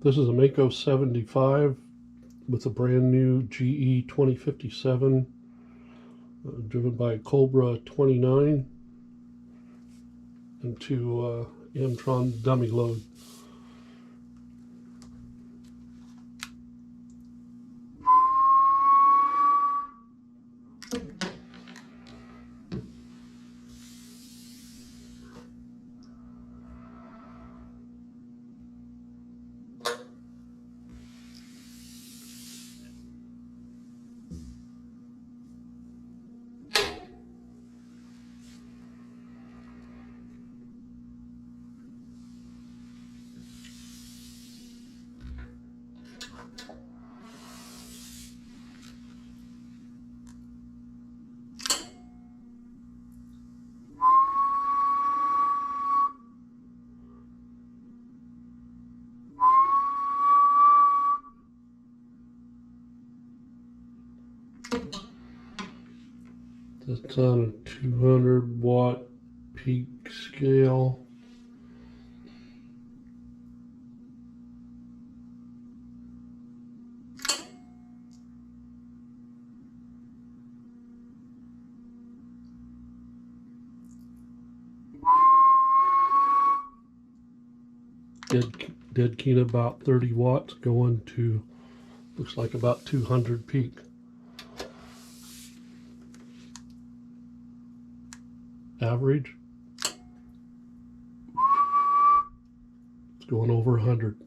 This is a Maco 75 with a brand new GE 2057 driven by Cobra 29 into Amtron dummy load. That's on a 200 watt peak scale. Dead keen about 30 watts going to, looks like about 200 peak. Average, it's going over 100.